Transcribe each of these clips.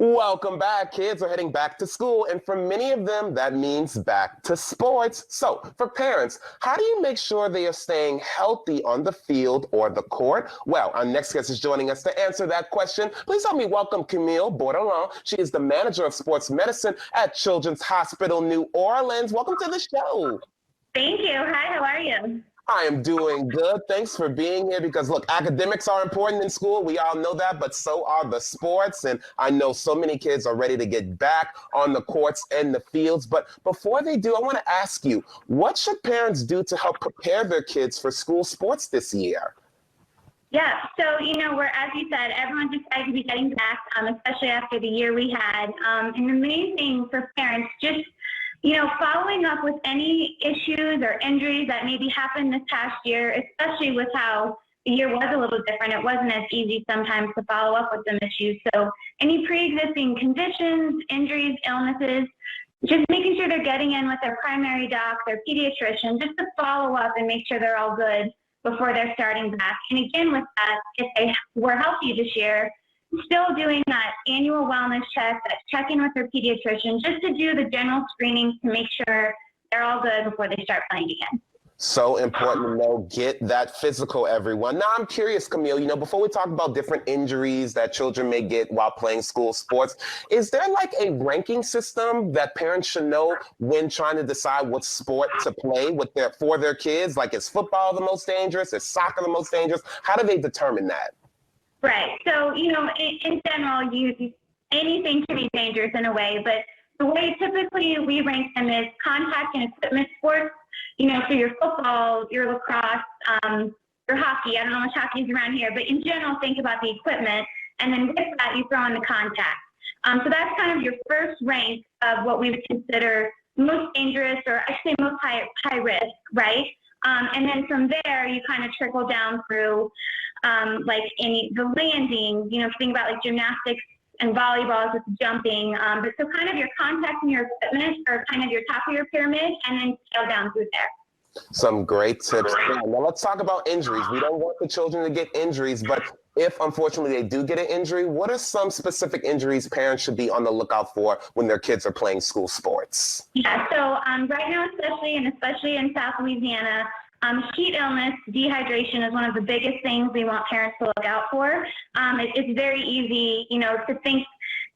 Welcome back. Kids are heading back to school, and for many of them, that means back to sports. So, for parents, how do you make sure they are staying healthy on the field or the court? Well, our next guest is joining us to answer that question. Please help me welcome Camille Bordelon. She is the manager of sports medicine at Children's Hospital New Orleans. Welcome to the show. Thank you. Hi, how are you? I am doing good. Thanks for being here because, look, academics are important in school. We all know that, but so are the sports. And I know so many kids are ready to get back on the courts and the fields. But before they do, I want to ask you, what should parents do to help prepare their kids for school sports this year? Yeah, so, as you said, everyone's excited to be getting back, especially after the year we had. And the main thing for parents, just following up with any issues or injuries that maybe happened this past year, especially with how the year was a little different. It wasn't as easy sometimes to follow up with some issues. So any pre-existing conditions, injuries, illnesses, just making sure they're getting in with their primary doc, their pediatrician, just to follow up and make sure they're all good before they're starting back. And again, with that, if they were healthy this year, still doing that annual wellness check, that check-in with their pediatrician, just to do the general screenings to make sure they're all good before they start playing again. So important to know, get that physical, everyone. Now, I'm curious, Camille, before we talk about different injuries that children may get while playing school sports, is there like a ranking system that parents should know when trying to decide what sport to play for their kids? Like, is football the most dangerous? Is soccer the most dangerous? How do they determine that? Right. So, in general, anything can be dangerous in a way, but the way typically we rank them is contact and equipment sports. So your football, your lacrosse, your hockey. I don't know much hockey is around here, but in general, think about the equipment, and then with that, you throw in the contact. So that's kind of your first rank of what we would consider most dangerous, or I say most high risk, right? And then from there, you kind of trickle down through the landing, think about like gymnastics and volleyballs with jumping. But so kind of your contact and your equipment are kind of your top of your pyramid, and then scale down through there. Some great tips. Now let's talk about injuries. We don't want the children to get injuries, but if unfortunately they do get an injury, what are some specific injuries parents should be on the lookout for when their kids are playing school sports? Yeah, so right now, especially in South Louisiana, heat illness, dehydration is one of the biggest things we want parents to look out for. It's very easy, to think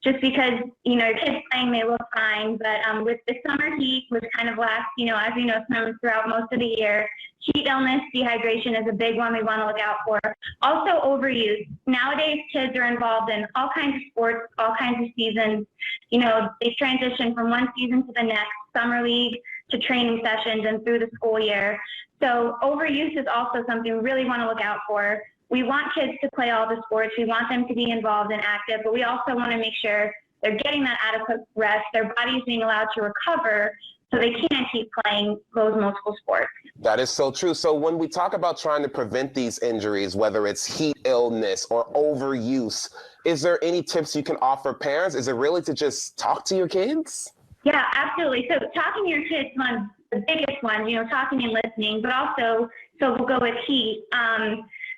just because, your kid's playing, they look fine. But with the summer heat, which kind of lasts, as snows throughout most of the year, heat illness, dehydration is a big one we want to look out for. Also, overuse. Nowadays, kids are involved in all kinds of sports, all kinds of seasons. They transition from one season to the next, summer league to training sessions and through the school year. So overuse is also something we really want to look out for. We want kids to play all the sports. We want them to be involved and active, but we also want to make sure they're getting that adequate rest, their body's being allowed to recover so they can keep playing those multiple sports. That is so true. So when we talk about trying to prevent these injuries, whether it's heat illness or overuse, is there any tips you can offer parents? Is it really to just talk to your kids? Yeah, absolutely. So talking to your kids, the biggest one, talking and listening, but also, so we'll go with heat,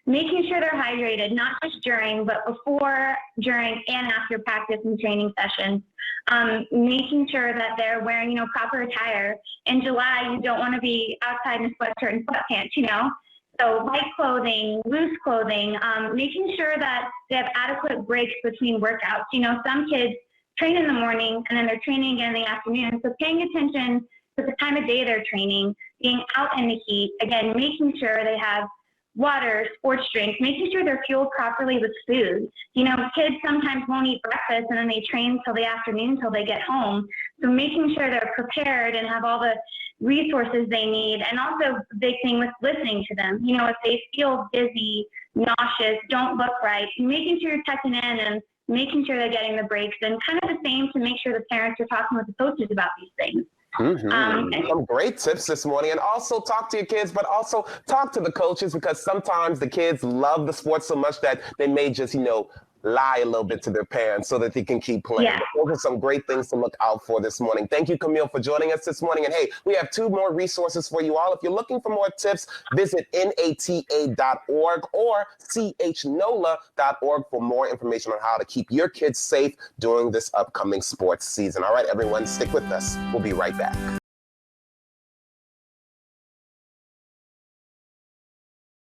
making sure they're hydrated, not just during, but before, during, and after practice and training sessions. Making sure that they're wearing, proper attire. In July, you don't want to be outside in a sweatshirt and sweatpants, So light clothing, loose clothing, making sure that they have adequate breaks between workouts. Some kids train in the morning and then they're training again in the afternoon. So paying attention to the time of day they're training, being out in the heat, again, making sure they have water, sports drinks, making sure they're fueled properly with food. Kids sometimes won't eat breakfast and then they train till the afternoon till they get home. So making sure they're prepared and have all the resources they need. And also the big thing with listening to them. If they feel dizzy, nauseous, don't look right, making sure you're checking in and making sure they're getting the breaks, and kind of the same to make sure the parents are talking with the coaches about these things. Some great tips this morning. And also talk to your kids, but also talk to the coaches, because sometimes the kids love the sport so much that they may just, lie a little bit to their parents so that they can keep playing. Yeah. But those are some great things to look out for this morning. Thank you, Camille, for joining us this morning. And hey, we have 2 more resources for you all. If you're looking for more tips, visit nata.org or CHNOLA.org for more information on how to keep your kids safe during this upcoming sports season. All right, everyone, stick with us. We'll be right back.